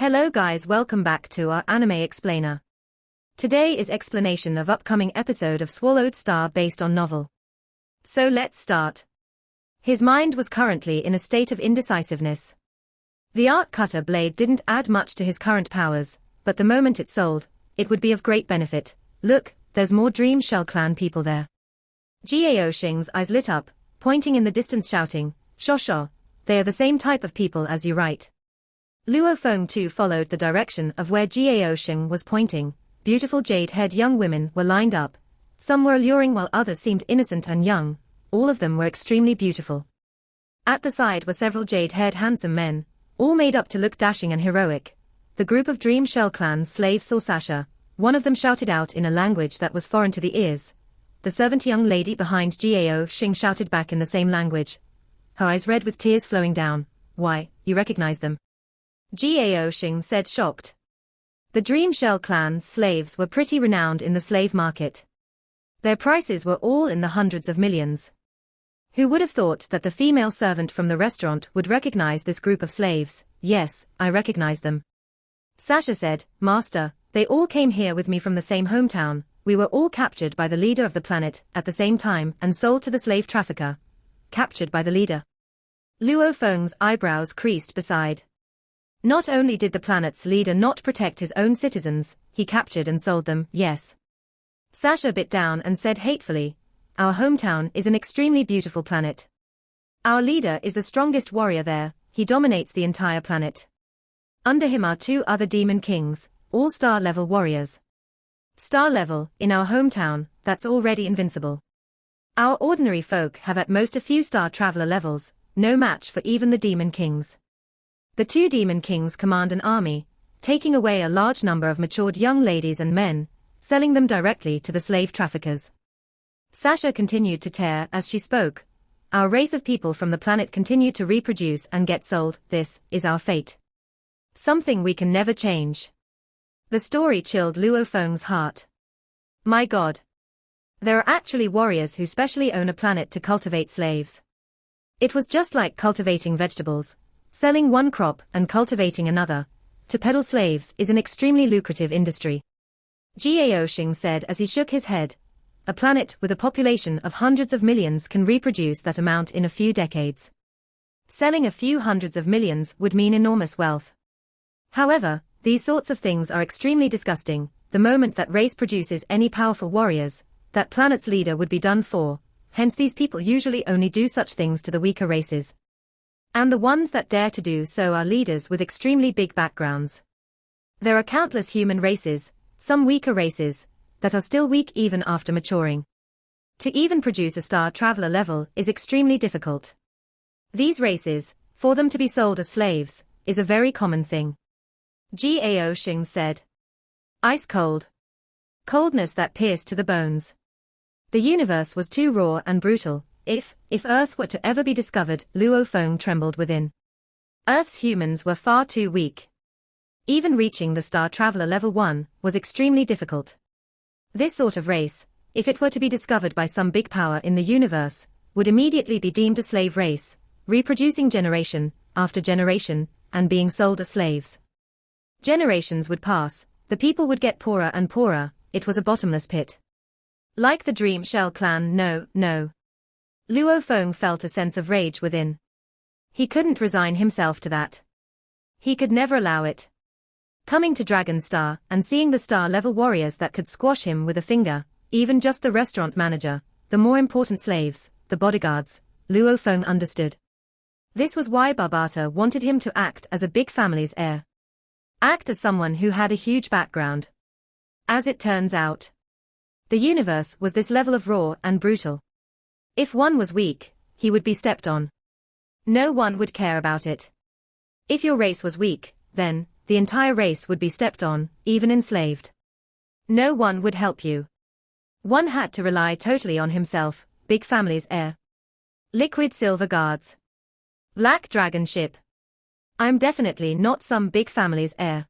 Hello guys, welcome back to our anime explainer. Today is explanation of upcoming episode of Swallowed Star based on novel. So let's start. His mind was currently in a state of indecisiveness. The arc cutter blade didn't add much to his current powers, but the moment it sold, it would be of great benefit. Look, there's more Dream Shell Clan people there. Gao Xing's eyes lit up, pointing in the distance shouting, "Shosho, they are the same type of people as you, right?" Luo Feng too followed the direction of where Gao Xing was pointing. Beautiful jade-haired young women were lined up. Some were alluring while others seemed innocent and young. All of them were extremely beautiful. At the side were several jade-haired handsome men, all made up to look dashing and heroic. The group of Dream Shell Clan's slaves saw Sasha. One of them shouted out in a language that was foreign to the ears. The servant young lady behind Gao Xing shouted back in the same language. Her eyes red with tears flowing down. "Why, you recognize them?" Gao Xing said, shocked. The Dream Shell Clan's slaves were pretty renowned in the slave market. Their prices were all in the hundreds of millions. Who would have thought that the female servant from the restaurant would recognize this group of slaves? "Yes, I recognize them." Sasha said, "Master, they all came here with me from the same hometown. We were all captured by the leader of the planet at the same time and sold to the slave trafficker." Captured by the leader. Luo Feng's eyebrows creased beside. Not only did the planet's leader not protect his own citizens, he captured and sold them, yes. Sasha bit down and said hatefully, "Our hometown is an extremely beautiful planet. Our leader is the strongest warrior there, he dominates the entire planet. Under him are two other demon kings, all star level warriors. Star level, in our hometown, that's already invincible. Our ordinary folk have at most a few star traveler levels, no match for even the demon kings. The two demon kings command an army, taking away a large number of matured young ladies and men, selling them directly to the slave traffickers." Sasha continued to tear as she spoke. "Our race of people from the planet continue to reproduce and get sold. This is our fate. Something we can never change." The story chilled Luo Feng's heart. My god. There are actually warriors who specially own a planet to cultivate slaves. It was just like cultivating vegetables. Selling one crop and cultivating another, to peddle slaves is an extremely lucrative industry. Gao Xing said as he shook his head. A planet with a population of hundreds of millions can reproduce that amount in a few decades. Selling a few hundreds of millions would mean enormous wealth. However, these sorts of things are extremely disgusting. The moment that race produces any powerful warriors, that planet's leader would be done for, hence these people usually only do such things to the weaker races. And the ones that dare to do so are leaders with extremely big backgrounds. There are countless human races, some weaker races, that are still weak even after maturing. To even produce a star traveler level is extremely difficult. These races, for them to be sold as slaves, is a very common thing. Gao Xing said. Ice cold. Coldness that pierced to the bones. The universe was too raw and brutal. If Earth were to ever be discovered, Luo Feng trembled within. Earth's humans were far too weak. Even reaching the Star Traveler level 1 was extremely difficult. This sort of race, if it were to be discovered by some big power in the universe, would immediately be deemed a slave race, reproducing generation after generation, and being sold as slaves. Generations would pass, the people would get poorer and poorer, it was a bottomless pit. Like the Dream Shell Clan, no. Luo Feng felt a sense of rage within. He couldn't resign himself to that. He could never allow it. Coming to Dragon Star and seeing the star-level warriors that could squash him with a finger, even just the restaurant manager, the more important slaves, the bodyguards, Luo Feng understood. This was why Barbata wanted him to act as a big family's heir. Act as someone who had a huge background. As it turns out, the universe was this level of raw and brutal. If one was weak, he would be stepped on. No one would care about it. If your race was weak, then, the entire race would be stepped on, even enslaved. No one would help you. One had to rely totally on himself, big family's heir. Liquid silver guards. Black dragon ship. I'm definitely not some big family's heir.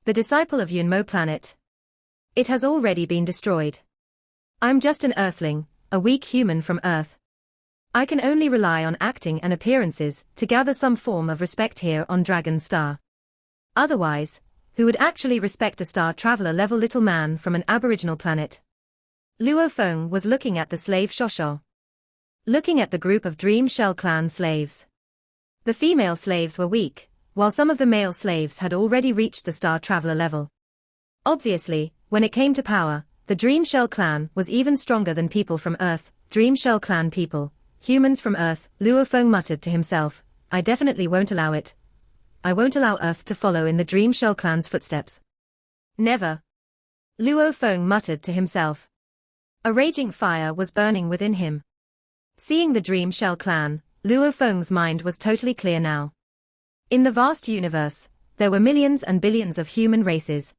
The disciple of Yunmo planet. It has already been destroyed. I'm just an earthling, a weak human from Earth. I can only rely on acting and appearances to gather some form of respect here on Dragon Star. Otherwise, who would actually respect a star traveler level little man from an aboriginal planet? Luo Feng was looking at the slave Shosho. Looking at the group of Dream Shell clan slaves. The female slaves were weak, while some of the male slaves had already reached the star traveler level. Obviously, when it came to power, the Dream Shell clan was even stronger than people from Earth. Dream Shell clan people, humans from Earth, Luo Feng muttered to himself, I definitely won't allow it. I won't allow Earth to follow in the Dream Shell clan's footsteps. Never. Luo Feng muttered to himself. A raging fire was burning within him. Seeing the Dream Shell clan, Luo Feng's mind was totally clear now. In the vast universe, there were millions and billions of human races.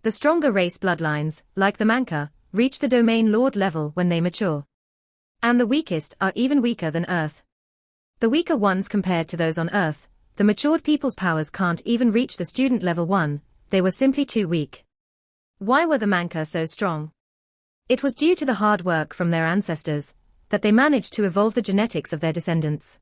The stronger race bloodlines, like the Manka, reach the domain lord level when they mature. And the weakest are even weaker than Earth. The weaker ones compared to those on Earth, the matured people's powers can't even reach the student level 1, they were simply too weak. Why were the Manka so strong? It was due to the hard work from their ancestors, that they managed to evolve the genetics of their descendants.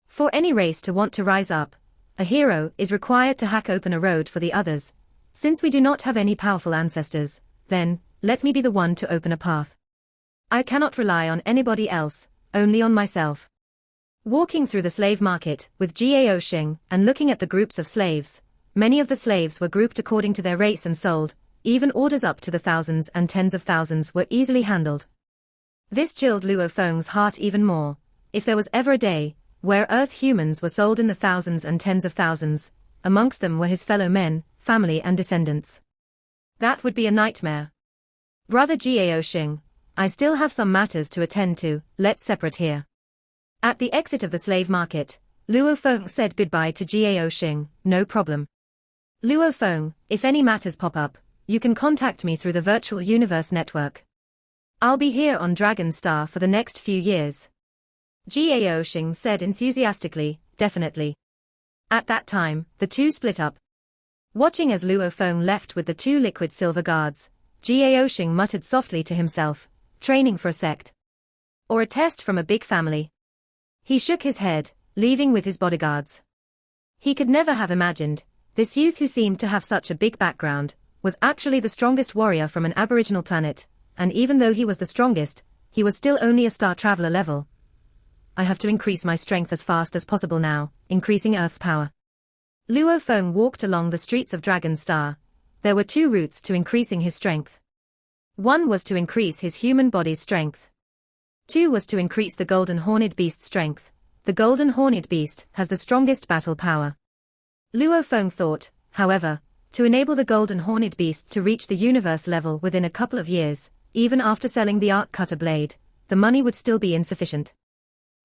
For any race to want to rise up, a hero is required to hack open a road for the others. Since we do not have any powerful ancestors, then, let me be the one to open a path. I cannot rely on anybody else, only on myself. Walking through the slave market with Gao Xing and looking at the groups of slaves, many of the slaves were grouped according to their race and sold, even orders up to the thousands and tens of thousands were easily handled. This chilled Luo Feng's heart even more. If there was ever a day where Earth humans were sold in the thousands and tens of thousands, amongst them were his fellow men, family and descendants. That would be a nightmare. Brother Gao Xing, I still have some matters to attend to, let's separate here. At the exit of the slave market, Luo Feng said goodbye to Gao Xing, no problem. Luo Feng, if any matters pop up, you can contact me through the virtual universe network. I'll be here on Dragon Star for the next few years. Gao Xing said enthusiastically, definitely. At that time, the two split up. Watching as Luo Feng left with the two liquid silver guards, Gao Xing muttered softly to himself, training for a sect. Or a test from a big family. He shook his head, leaving with his bodyguards. He could never have imagined, this youth who seemed to have such a big background, was actually the strongest warrior from an aboriginal planet, and even though he was the strongest, he was still only a star traveler level. I have to increase my strength as fast as possible now, increasing Earth's power. Luo Feng walked along the streets of Dragon Star. There were two routes to increasing his strength. One was to increase his human body's strength. Two was to increase the Golden Horned Beast's strength. The Golden Horned Beast has the strongest battle power. Luo Feng thought, however, to enable the Golden Horned Beast to reach the universe level within a couple of years, even after selling the arc cutter blade, the money would still be insufficient.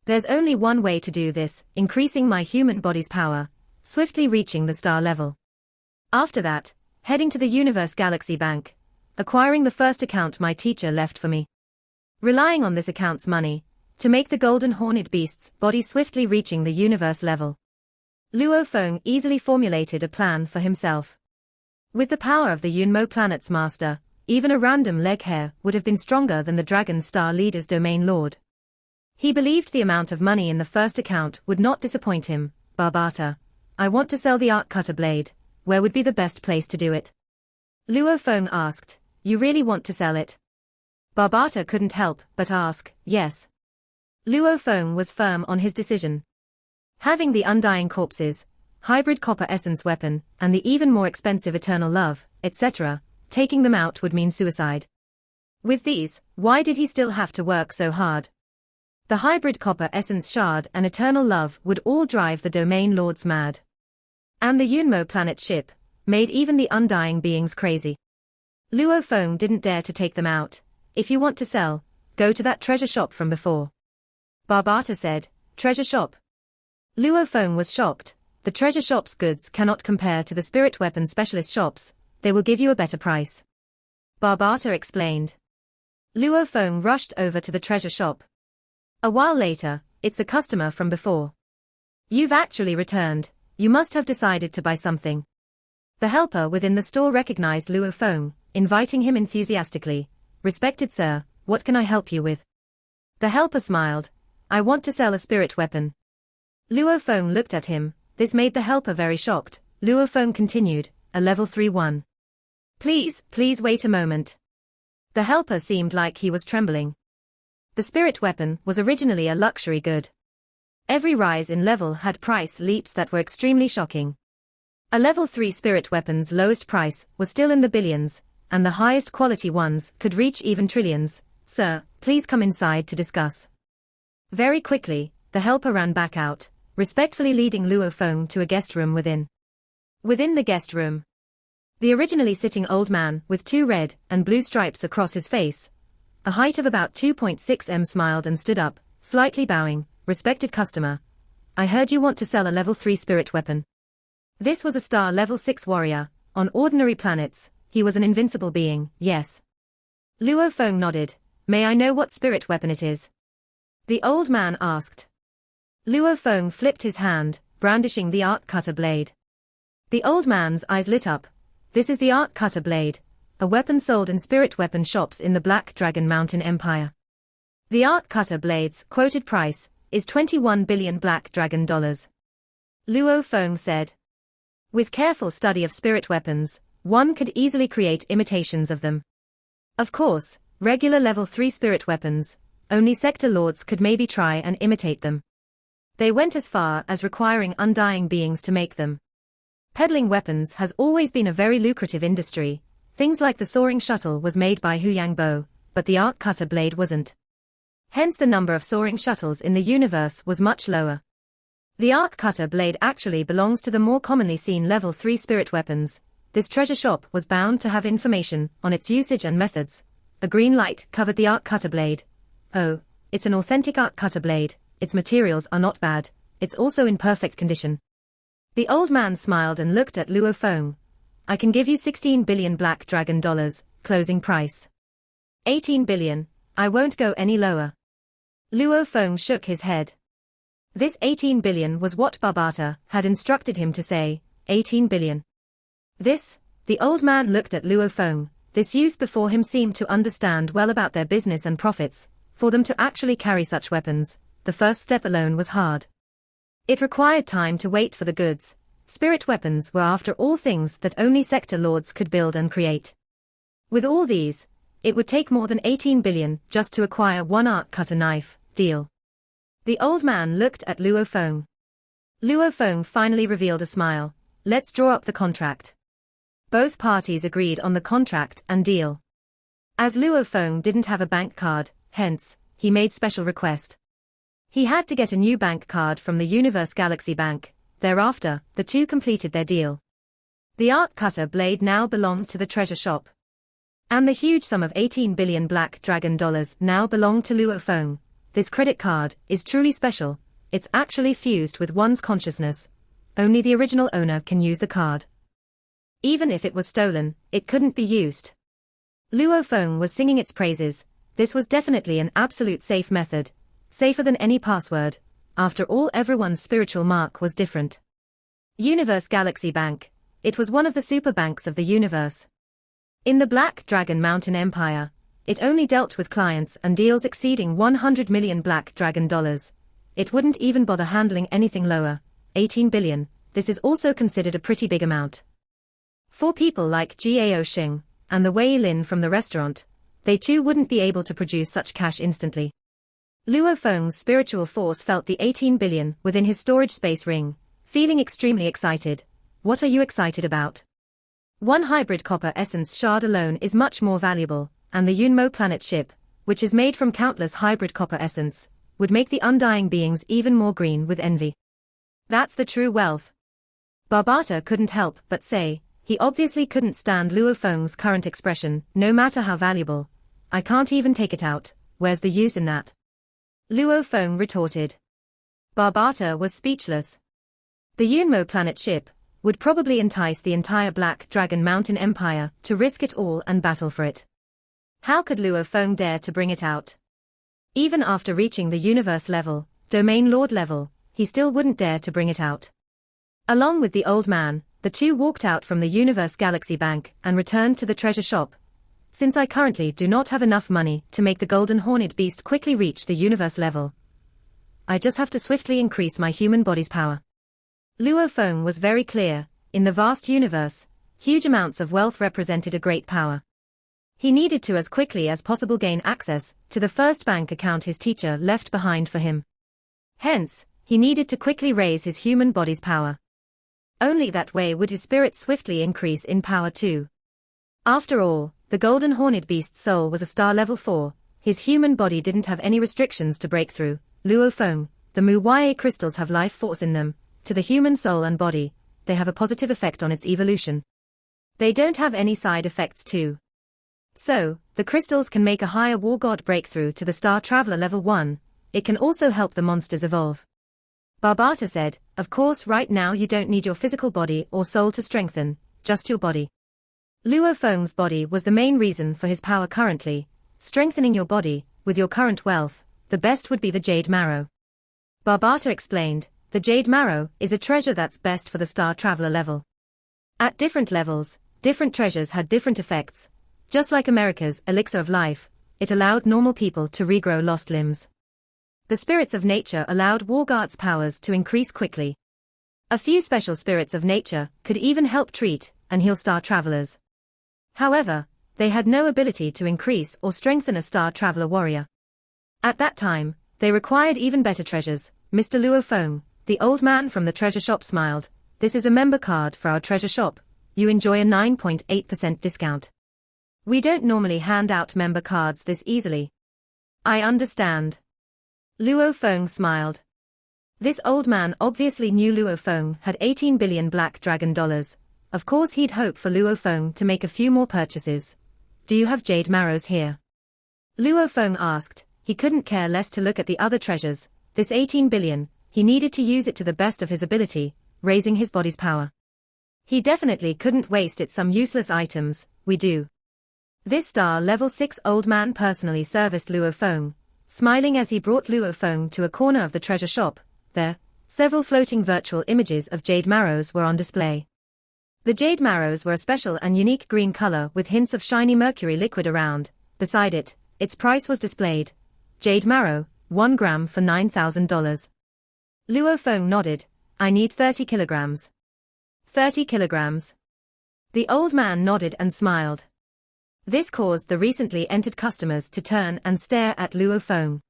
There's only one way to do this, increasing my human body's power, swiftly reaching the star level. After that, heading to the Universe Galaxy Bank, acquiring the first account my teacher left for me. Relying on this account's money, to make the Golden Horned Beast's body swiftly reaching the universe level. Luo Feng easily formulated a plan for himself. With the power of the Yunmo planet's master, even a random leg hair would have been stronger than the Dragon Star leader's domain lord. He believed the amount of money in the first account would not disappoint him. Barbata, I want to sell the arc cutter blade, where would be the best place to do it? Luo Feng asked, you really want to sell it? Barbata couldn't help but ask, yes. Luo Feng was firm on his decision. Having the undying corpses, hybrid copper essence weapon, and the even more expensive eternal love, etc., taking them out would mean suicide. With these, why did he still have to work so hard? The hybrid copper essence shard and eternal love would all drive the domain lords mad. And the Yunmo planet ship made even the undying beings crazy. Luo Feng didn't dare to take them out. If you want to sell, go to that treasure shop from before. Barbata said, treasure shop. Luo Feng was shocked. The treasure shop's goods cannot compare to the spirit weapon specialist shops, they will give you a better price. Barbata explained. Luo Feng rushed over to the treasure shop. A while later, it's the customer from before. You've actually returned, you must have decided to buy something. The helper within the store recognized Luo Feng, inviting him enthusiastically. Respected sir, what can I help you with? The helper smiled. I want to sell a spirit weapon. Luo Feng looked at him. This made the helper very shocked. Luo Feng continued, a level 3-1. Please wait a moment. The helper seemed like he was trembling. The spirit weapon was originally a luxury good. Every rise in level had price leaps that were extremely shocking. A level 3 spirit weapon's lowest price was still in the billions, and the highest quality ones could reach even trillions. Sir, please come inside to discuss. Very quickly, the helper ran back out, respectfully leading Luo Feng to a guest room within. Within the guest room, the originally sitting old man with 2 red and blue stripes across his face, a height of about 2.6 m, smiled and stood up, slightly bowing. Respected customer, I heard you want to sell a level 3 spirit weapon. This was a star level 6 warrior. On ordinary planets, he was an invincible being, yes. Luo Feng nodded. May I know what spirit weapon it is? The old man asked. Luo Feng flipped his hand, brandishing the arc cutter blade. The old man's eyes lit up. This is the arc cutter blade, a weapon sold in spirit weapon shops in the Black Dragon Mountain Empire. The arc cutter blade's quoted price is 21 billion Black Dragon dollars. Luo Feng said. With careful study of spirit weapons, one could easily create imitations of them. Of course, regular level 3 spirit weapons, only sector lords could maybe try and imitate them. They went as far as requiring undying beings to make them. Peddling weapons has always been a very lucrative industry. Things like the soaring shuttle was made by Huyang Bo, but the arc cutter blade wasn't. Hence the number of soaring shuttles in the universe was much lower. The arc cutter blade actually belongs to the more commonly seen level 3 spirit weapons. This treasure shop was bound to have information on its usage and methods. A green light covered the arc cutter blade. Oh, it's an authentic arc cutter blade. Its materials are not bad. It's also in perfect condition. The old man smiled and looked at Luo Feng. I can give you 16 billion Black Dragon dollars, closing price. 18 billion, I won't go any lower. Luo Feng shook his head. This 18 billion was what Barbata had instructed him to say, 18 billion. This, the old man looked at Luo Feng. This youth before him seemed to understand well about their business and profits. For them to actually carry such weapons, the first step alone was hard. It required time to wait for the goods. Spirit weapons were after all things that only sector lords could build and create. With all these, it would take more than 18 billion just to acquire one arc cutter knife. Deal. The old man looked at Luo Feng. Luo Feng finally revealed a smile. Let's draw up the contract. Both parties agreed on the contract and deal. As Luo Feng didn't have a bank card, hence, he made special request. He had to get a new bank card from the Universe Galaxy Bank. Thereafter, the two completed their deal. The arc cutter blade now belonged to the treasure shop. And the huge sum of 18 billion Black Dragon dollars now belonged to Luo Feng. This credit card is truly special. It's actually fused with one's consciousness. Only the original owner can use the card. Even if it was stolen, it couldn't be used. Luo Feng was singing its praises. This was definitely an absolute safe method. Safer than any password. After all, everyone's spiritual mark was different. Universe Galaxy Bank. It was one of the super banks of the universe. In the Black Dragon Mountain Empire, it only dealt with clients and deals exceeding 100 million Black Dragon dollars. It wouldn't even bother handling anything lower. 18 billion, this is also considered a pretty big amount. For people like Gao Xing, and the Wei Lin from the restaurant, they too wouldn't be able to produce such cash instantly. Luo Feng's spiritual force felt the 18 billion within his storage space ring, feeling extremely excited. What are you excited about? One hybrid copper essence shard alone is much more valuable, and the Yunmo planet ship, which is made from countless hybrid copper essence, would make the undying beings even more green with envy. That's the true wealth. Barbata couldn't help but say, he obviously couldn't stand Luo Feng's current expression, no matter how valuable. I can't even take it out, where's the use in that? Luo Feng retorted. Barbata was speechless. The Yunmo planet ship would probably entice the entire Black Dragon Mountain Empire to risk it all and battle for it. How could Luo Feng dare to bring it out? Even after reaching the universe level, domain lord level, he still wouldn't dare to bring it out. Along with the old man, the two walked out from the Universe Galaxy Bank and returned to the treasure shop. Since I currently do not have enough money to make the golden horned beast quickly reach the universe level, I just have to swiftly increase my human body's power. Luo Feng was very clear, in the vast universe, huge amounts of wealth represented a great power. He needed to as quickly as possible gain access to the first bank account his teacher left behind for him. Hence, he needed to quickly raise his human body's power. Only that way would his spirit swiftly increase in power too. After all, the golden horned beast's soul was a star level 4, his human body didn't have any restrictions to break through. Luo Feng, the Mu-Ya crystals have life force in them, to the human soul and body, they have a positive effect on its evolution. They don't have any side effects too. So, the crystals can make a higher war god breakthrough to the Star Traveler level 1, it can also help the monsters evolve. Barbata said, of course right now you don't need your physical body or soul to strengthen, just your body. Luo Feng's body was the main reason for his power currently, strengthening your body, with your current wealth, the best would be the Jade Marrow. Barbata explained, the Jade Marrow is a treasure that's best for the Star Traveler level. At different levels, different treasures had different effects. Just like America's elixir of life, it allowed normal people to regrow lost limbs. The spirits of nature allowed Warguard's powers to increase quickly. A few special spirits of nature could even help treat and heal Star Travelers. However, they had no ability to increase or strengthen a Star Traveler warrior. At that time, they required even better treasures. Mr. Luo Feng, the old man from the treasure shop smiled, this is a member card for our treasure shop, you enjoy a 9.8% discount. We don't normally hand out member cards this easily. I understand. Luo Feng smiled. This old man obviously knew Luo Feng had 18 billion black dragon dollars. Of course he'd hope for Luo Feng to make a few more purchases. Do you have jade marrows here? Luo Feng asked, he couldn't care less to look at the other treasures, this 18 billion, he needed to use it to the best of his ability, raising his body's power. He definitely couldn't waste it some useless items, we do. This star level 6 old man personally serviced Luo Feng, smiling as he brought Luo Feng to a corner of the treasure shop. There, several floating virtual images of jade marrows were on display. The jade marrows were a special and unique green color with hints of shiny mercury liquid around. Beside it, its price was displayed. Jade marrow, 1 gram for $9,000. Luo Feng nodded, I need 30 kilograms. 30 kilograms. The old man nodded and smiled. This caused the recently entered customers to turn and stare at Luo Feng.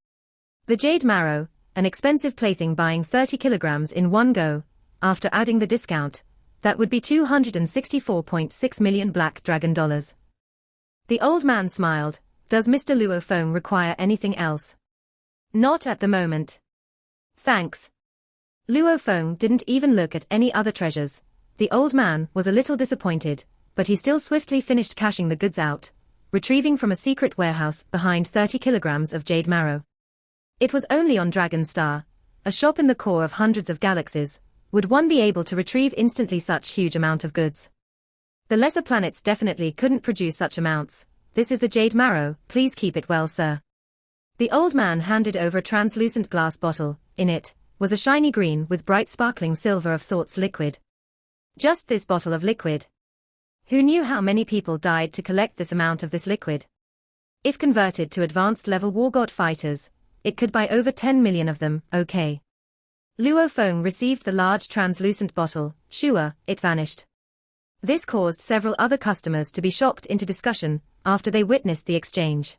The jade marrow, an expensive plaything buying 30 kilograms in one go, after adding the discount, that would be 264.6 million black dragon dollars. The old man smiled, does Mr. Luo Feng require anything else? Not at the moment. Thanks. Luo Feng didn't even look at any other treasures. The old man was a little disappointed, but he still swiftly finished cashing the goods out, retrieving from a secret warehouse behind 30 kilograms of jade marrow. It was only on Dragon Star, a shop in the core of hundreds of galaxies, would one be able to retrieve instantly such huge amount of goods. The lesser planets definitely couldn't produce such amounts. This is the jade marrow, please keep it well, sir. The old man handed over a translucent glass bottle. In it was a shiny green with bright sparkling silver of sorts liquid. Just this bottle of liquid. Who knew how many people died to collect this amount of this liquid? If converted to advanced level war god fighters, it could buy over 10 million of them, okay. Luo Feng received the large translucent bottle, sure, it vanished. This caused several other customers to be shocked into discussion after they witnessed the exchange.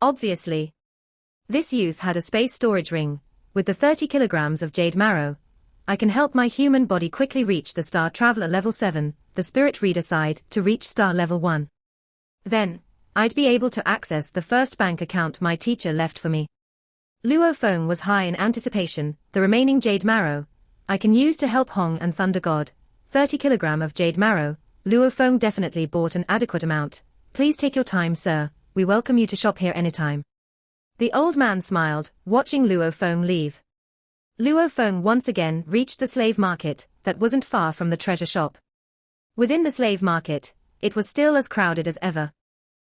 Obviously, this youth had a space storage ring. With the 30 kilograms of jade marrow, I can help my human body quickly reach the Star Traveler level 7, the spirit reader side to reach star level 1. Then, I'd be able to access the first bank account my teacher left for me. Luo Feng was high in anticipation. The remaining jade marrow, I can use to help Hong and Thunder God. 30 kilogram of jade marrow, Luo Feng definitely bought an adequate amount. Please take your time, sir, we welcome you to shop here anytime. The old man smiled, watching Luo Feng leave. Luo Feng once again reached the slave market, that wasn't far from the treasure shop. Within the slave market, it was still as crowded as ever.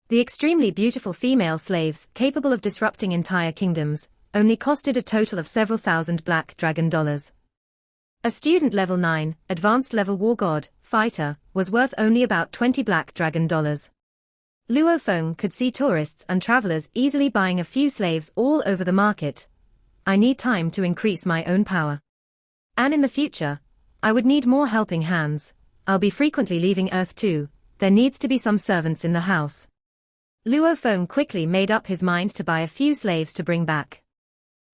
The extremely beautiful female slaves, capable of disrupting entire kingdoms, only costed a total of several thousand black dragon dollars. A student level 9, advanced level war god, fighter, was worth only about 20 black dragon dollars. Luo Feng could see tourists and travelers easily buying a few slaves all over the market. I need time to increase my own power. And in the future, I would need more helping hands. I'll be frequently leaving Earth too. There needs to be some servants in the house. Luo Feng quickly made up his mind to buy a few slaves to bring back.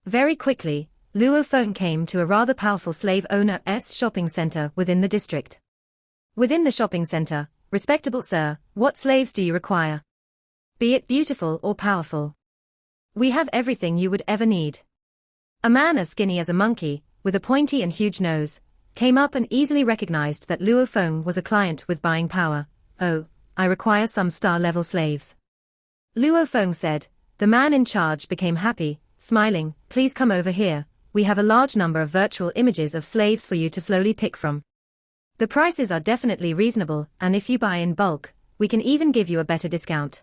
Very quickly, Luo Feng came to a rather powerful slave owner's shopping center within the district. Within the shopping center, "Respectable sir, what slaves do you require? Be it beautiful or powerful. We have everything you would ever need." A man as skinny as a monkey, with a pointy and huge nose, came up and easily recognized that Luo Feng was a client with buying power. "Oh, I require some star-level slaves." Luo Feng said. The man in charge became happy, smiling. "Please come over here, we have a large number of virtual images of slaves for you to slowly pick from. The prices are definitely reasonable, and if you buy in bulk, we can even give you a better discount.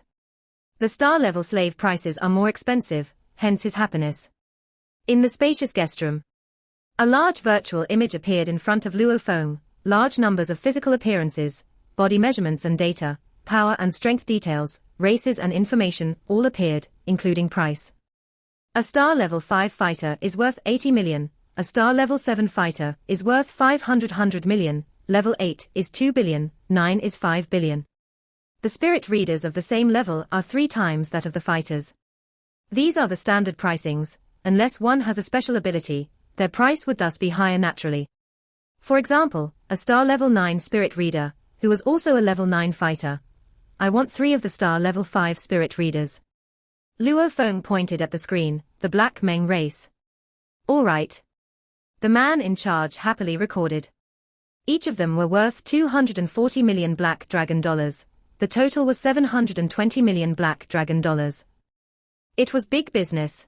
The star-level slave prices are more expensive, hence his happiness." In the spacious guest room, a large virtual image appeared in front of Luo Feng. Large numbers of physical appearances, body measurements and data, power and strength details, races and information all appeared, including price. A star-level 5 fighter is worth 80 million, a star-level 7 fighter is worth 500 million, level 8 is 2 billion, 9 is 5 billion. The spirit readers of the same level are 3 times that of the fighters. These are the standard pricings. Unless one has a special ability, their price would thus be higher naturally. For example, a star level 9 spirit reader, who was also a level 9 fighter. "I want 3 of the star level 5 spirit readers." Luo Feng pointed at the screen, "The Black Meng race." "All right." The man in charge happily recorded. Each of them were worth 240 million black dragon dollars. The total was 720 million black dragon dollars. It was big business.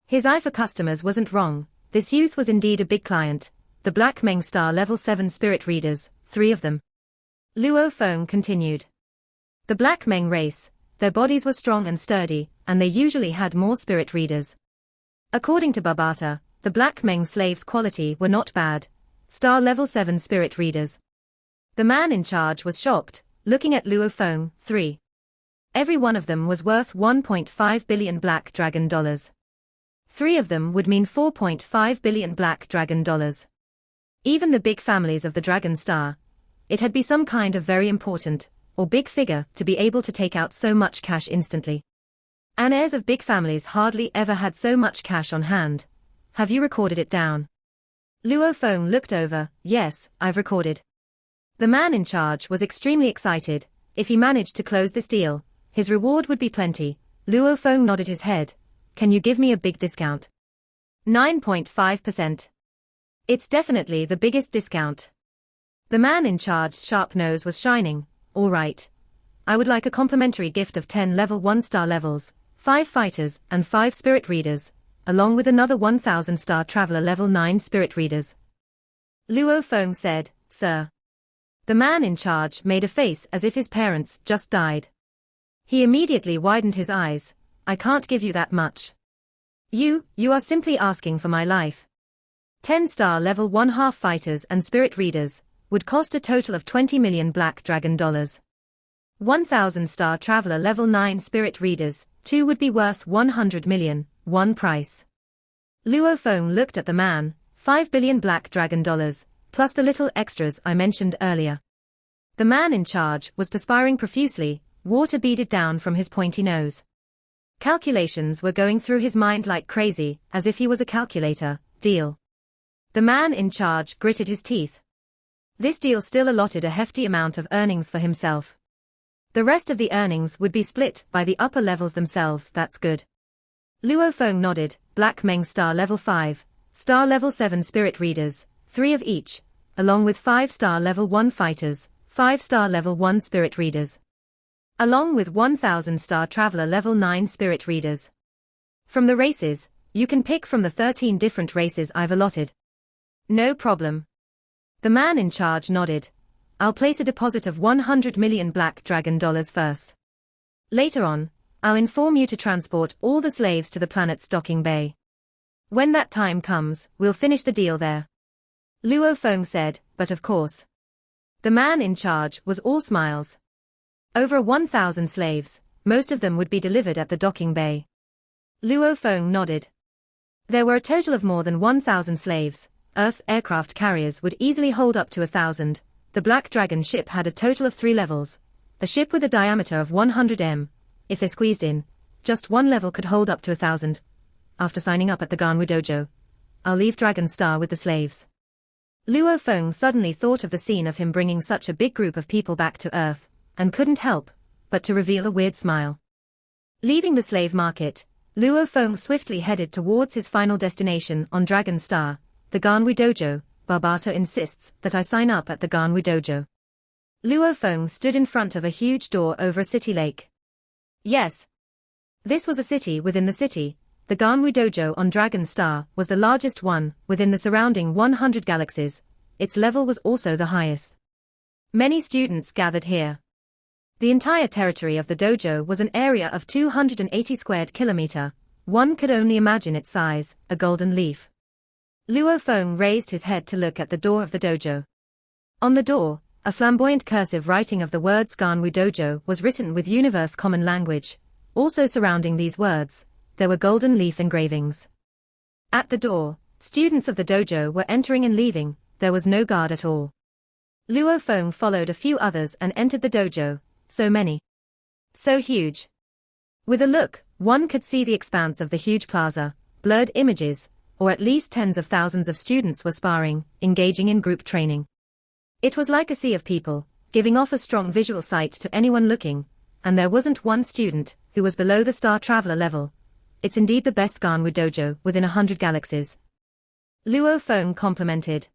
His eye for customers wasn't wrong. This youth was indeed a big client. The Black Meng Star Level 7 Spirit Readers, 3 of them. Luo Feng continued. The Black Meng race, their bodies were strong and sturdy, and they usually had more spirit readers. According to Babata, the Black Meng slaves' quality were not bad. Star Level 7 Spirit Readers. The man in charge was shocked, looking at Luo Feng, 3. Every one of them was worth 1.5 billion black dragon dollars. 3 of them would mean 4.5 billion black dragon dollars. Even the big families of the Dragon Star. It had be some kind of very important, or big figure, to be able to take out so much cash instantly. And heirs of big families hardly ever had so much cash on hand. Have you recorded it down? Luo Feng looked over. Yes, I've recorded. The man in charge was extremely excited. If he managed to close this deal, his reward would be plenty. Luo Feng nodded his head. Can you give me a big discount? 9.5%. It's definitely the biggest discount. The man in charge's sharp nose was shining. All right. I would like a complimentary gift of 10 level 1 star levels, 5 fighters and 5 spirit readers, along with another 1000 star traveler level 9 spirit readers. Luo Feng said, "Sir." The man in charge made a face as if his parents just died. He immediately widened his eyes. "I can't give you that much. You are simply asking for my life." 10 star level 1 half fighters and spirit readers would cost a total of 20 million black dragon dollars. 1000 star traveler level 9 spirit readers, 2 would be worth 100 million, 1 price. Luo Feng looked at the man, 5 billion black dragon dollars, plus the little extras I mentioned earlier. The man in charge was perspiring profusely, water beaded down from his pointy nose. Calculations were going through his mind like crazy, as if he was a calculator. Deal. The man in charge gritted his teeth. This deal still allotted a hefty amount of earnings for himself. The rest of the earnings would be split by the upper levels themselves. That's good. Luo Feng nodded. Black Meng Star Level 5, Star Level 7 Spirit Readers, 3 of each, along with 5 Star Level 1 Fighters, 5 Star Level 1 Spirit Readers, along with 1000 Star Traveler Level 9 Spirit Readers. From the races, you can pick from the 13 different races I've allotted. No problem. The man in charge nodded. I'll place a deposit of 100 million black dragon dollars first. Later on, I'll inform you to transport all the slaves to the planet's docking bay. When that time comes, we'll finish the deal there. Luo Feng said, but of course. The man in charge was all smiles. Over 1,000 slaves, most of them would be delivered at the docking bay. Luo Feng nodded. There were a total of more than 1,000 slaves, Earth's aircraft carriers would easily hold up to 1,000. The Black Dragon ship had a total of 3 levels. A ship with a diameter of 100 m. If they squeezed in, just one level could hold up to 1,000. After signing up at the Ganwu Dojo, I'll leave Dragon Star with the slaves. Luo Feng suddenly thought of the scene of him bringing such a big group of people back to Earth, and couldn't help but to reveal a weird smile. Leaving the slave market, Luo Feng swiftly headed towards his final destination on Dragon Star, the Ganwu Dojo. Barbata insists that I sign up at the Ganwu Dojo. Luo Feng stood in front of a huge door over a city lake. Yes. This was a city within the city. The Ganwu Dojo on Dragon Star was the largest one within the surrounding 100 galaxies. Its level was also the highest. Many students gathered here. The entire territory of the dojo was an area of 280 square kilometers. One could only imagine its size, a golden leaf. Luo Feng raised his head to look at the door of the dojo. On the door, a flamboyant cursive writing of the words Ganwu Dojo was written with universe common language. Also surrounding these words, there were golden leaf engravings. At the door, students of the dojo were entering and leaving. There was no guard at all. Luo Feng followed a few others and entered the dojo. So many. So huge. With a look, one could see the expanse of the huge plaza, blurred images, or at least tens of thousands of students were sparring, engaging in group training. It was like a sea of people, giving off a strong visual sight to anyone looking, and there wasn't one student who was below the Star Traveler level. It's indeed the best Ganwu Dojo within 100 galaxies. Luo Feng complimented.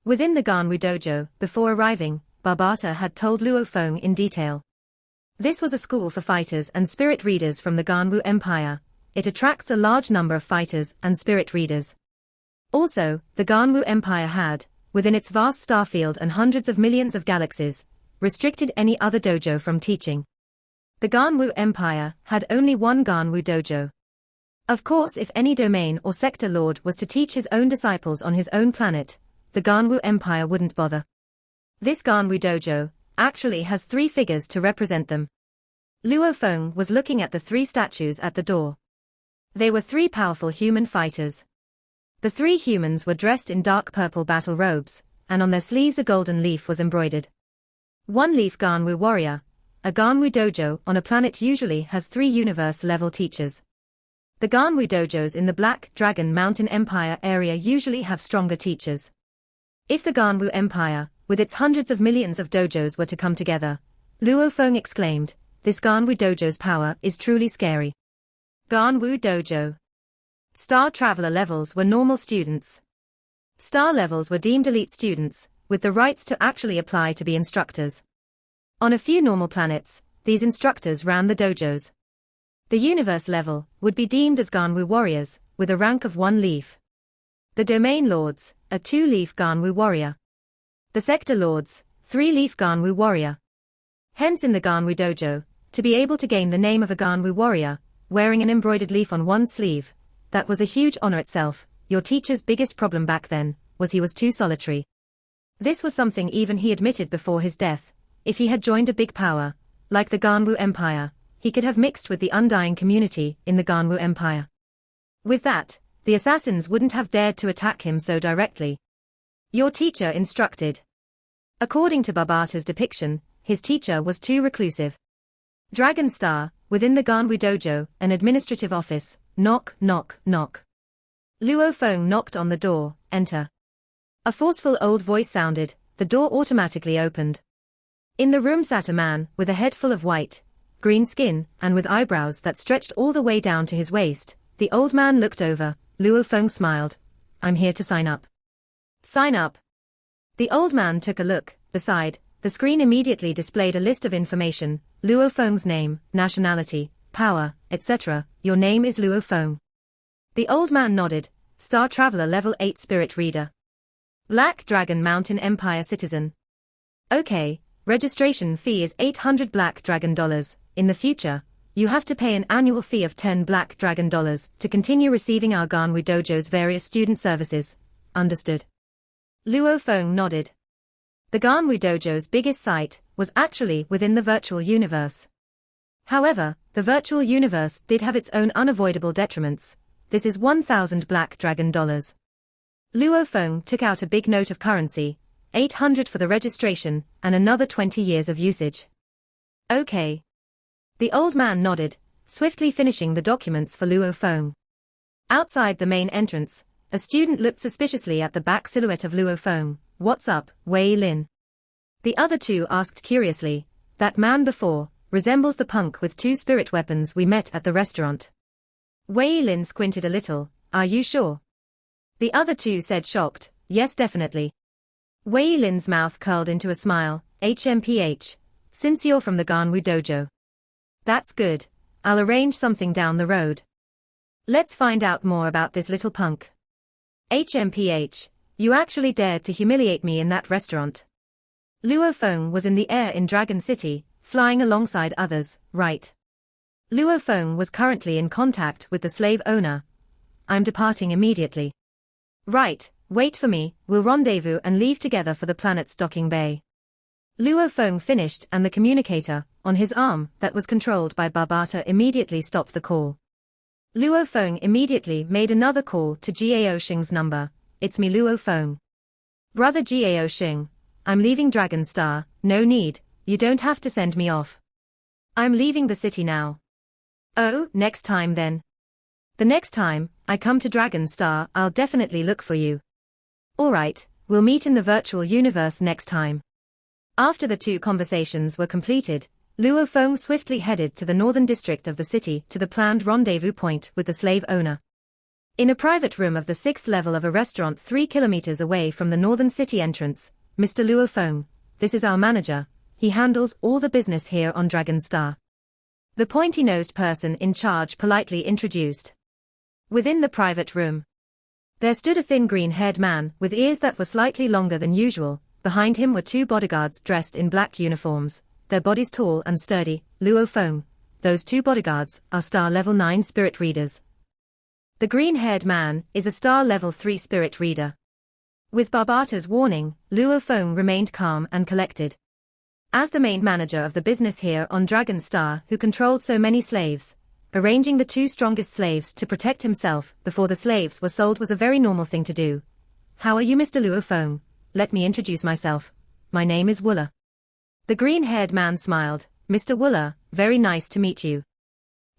Within the Ganwu Dojo, before arriving, Barbata had told Luo Feng in detail. This was a school for fighters and spirit readers from the Ganwu Empire. It attracts a large number of fighters and spirit readers. Also, the Ganwu Empire had, within its vast star field and hundreds of millions of galaxies, restricted any other dojo from teaching. The Ganwu Empire had only one Ganwu Dojo. Of course, if any domain or sector lord was to teach his own disciples on his own planet, the Ganwu Empire wouldn't bother. This Ganwu Dojo actually has 3 figures to represent them. Luo Feng was looking at the 3 statues at the door. They were 3 powerful human fighters. The 3 humans were dressed in dark purple battle robes, and on their sleeves a golden leaf was embroidered. One leaf Ganwu warrior. A Ganwu Dojo on a planet usually has 3 universe-level teachers. The Ganwu Dojos in the Black Dragon Mountain Empire area usually have stronger teachers. If the Ganwu Empire, with its hundreds of millions of dojos were to come together, Luo Feng exclaimed, this Ganwu Dojo's power is truly scary. Ganwu Dojo. Star Traveler levels were normal students. Star levels were deemed elite students, with the rights to actually apply to be instructors. On a few normal planets, these instructors ran the dojos. The universe level would be deemed as Ganwu warriors, with a rank of 1 leaf. The domain lords, a 2-leaf Ganwu warrior. The sector lords, 3-leaf Ganwu warrior. Hence in the Ganwu Dojo, to be able to gain the name of a Ganwu warrior, wearing an embroidered leaf on one sleeve, that was a huge honor itself. Your teacher's biggest problem back then was he was too solitary. This was something even he admitted before his death. If he had joined a big power, like the Ganwu Empire, he could have mixed with the undying community in the Ganwu Empire. With that, the assassins wouldn't have dared to attack him so directly. Your teacher instructed. According to Barbata's depiction, his teacher was too reclusive. Dragon Star, within the Ganwu Dojo, an administrative office. Knock, knock, knock. Luo Feng knocked on the door. Enter. A forceful old voice sounded. The door automatically opened. In the room sat a man with a head full of white, green skin, and with eyebrows that stretched all the way down to his waist. The old man looked over. Luo Feng smiled. I'm here to sign up. Sign up. The old man took a look. Beside, the screen immediately displayed a list of information. Luo Feng's name, nationality, power, etc. Your name is Luo Feng. The old man nodded. Star Traveler level 8 spirit reader. Black Dragon Mountain Empire citizen. Okay, registration fee is 800 Black Dragon dollars. In the future, you have to pay an annual fee of 10 Black Dragon dollars to continue receiving our Ganwu Dojo's various student services. Understood. Luo Feng nodded. The Ganwu Dojo's biggest site was actually within the virtual universe. However, the virtual universe did have its own unavoidable detriments. This is 1,000 Black Dragon dollars. Luo Feng took out a big note of currency, 800 for the registration, and another 20 years of usage. Okay. The old man nodded, swiftly finishing the documents for Luo Feng. Outside the main entrance, a student looked suspiciously at the back silhouette of Luo Feng. "What's up, Wei Lin?" The other two asked curiously. "That man before resembles the punk with 2 spirit weapons we met at the restaurant." Wei Lin squinted a little. "Are you sure?" The other two said shocked, "Yes, definitely." Wei Lin's mouth curled into a smile. "HMPH. Since you're from the Ganwu dojo. That's good. I'll arrange something down the road. Let's find out more about this little punk." "HMPH. You actually dared to humiliate me in that restaurant." Luo Feng was in the air in Dragon City, flying alongside others, right? Luo Feng was currently in contact with the slave owner. "I'm departing immediately." "Right, wait for me, we'll rendezvous and leave together for the planet's docking bay." Luo Feng finished and the communicator, on his arm, that was controlled by Barbata immediately stopped the call. Luo Feng immediately made another call to Gao Xing's number. "It's me, Luo Feng. Brother Gao Xing. I'm leaving Dragon Star." "No need, you don't have to send me off. I'm leaving the city now." "Oh, next time then." "The next time I come to Dragon Star, I'll definitely look for you." "Alright, we'll meet in the virtual universe next time." After the two conversations were completed, Luo Feng swiftly headed to the northern district of the city to the planned rendezvous point with the slave owner. In a private room of the 6th level of a restaurant 3 kilometers away from the northern city entrance, "Mr. Luo Feng, this is our manager, he handles all the business here on Dragon Star." The pointy-nosed person in charge politely introduced. Within the private room, there stood a thin green-haired man with ears that were slightly longer than usual. Behind him were 2 bodyguards dressed in black uniforms, their bodies tall and sturdy. "Luo Feng, those 2 bodyguards are star level 9 spirit readers. The green-haired man is a star level 3 spirit reader." With Barbata's warning, Luo Feng remained calm and collected. As the main manager of the business here on Dragon Star who controlled so many slaves, arranging the 2 strongest slaves to protect himself before the slaves were sold was a very normal thing to do. "How are you, Mr. Luo Feng? Let me introduce myself. My name is Wooler." The green-haired man smiled. "Mr. Wooler, very nice to meet you.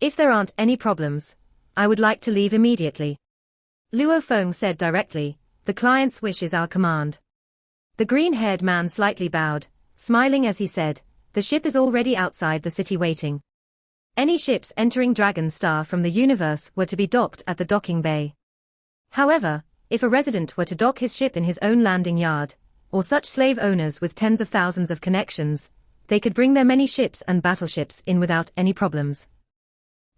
If there aren't any problems, I would like to leave immediately." Luo Feng said directly, "The client's wish is our command." The green-haired man slightly bowed, smiling as he said, "The ship is already outside the city waiting. Any ships entering Dragon Star from the universe were to be docked at the docking bay. However, if a resident were to dock his ship in his own landing yard, or such slave owners with tens of thousands of connections, they could bring their many ships and battleships in without any problems."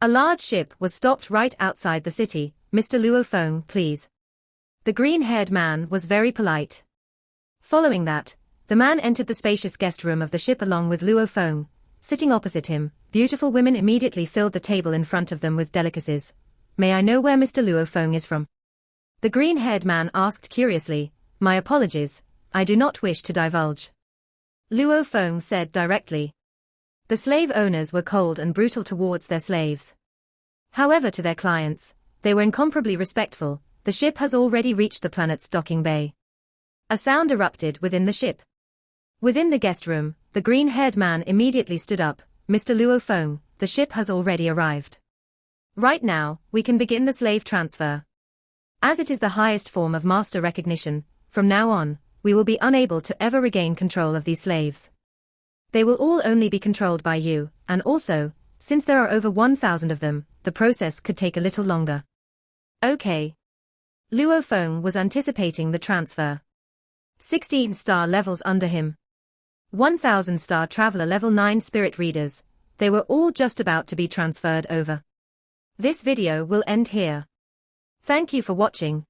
A large ship was stopped right outside the city. "Mr. Luo Feng, please." The green-haired man was very polite. Following that, the man entered the spacious guest room of the ship along with Luo Feng. Sitting opposite him, beautiful women immediately filled the table in front of them with delicacies. "May I know where Mr. Luo Feng is from?" The green-haired man asked curiously. "My apologies, I do not wish to divulge." Luo Feng said directly. The slave owners were cold and brutal towards their slaves. However, to their clients, they were incomparably respectful. "The ship has already reached the planet's docking bay." A sound erupted within the ship. Within the guest room, the green-haired man immediately stood up. "Mr. Luo Feng, the ship has already arrived. Right now, we can begin the slave transfer. As it is the highest form of master recognition, from now on, we will be unable to ever regain control of these slaves. They will all only be controlled by you, and also, since there are over 1,000 of them, the process could take a little longer." Okay. Luo Feng was anticipating the transfer. 16 star levels under him. 1,000 star traveler level 9 spirit readers. They were all just about to be transferred over. This video will end here. Thank you for watching.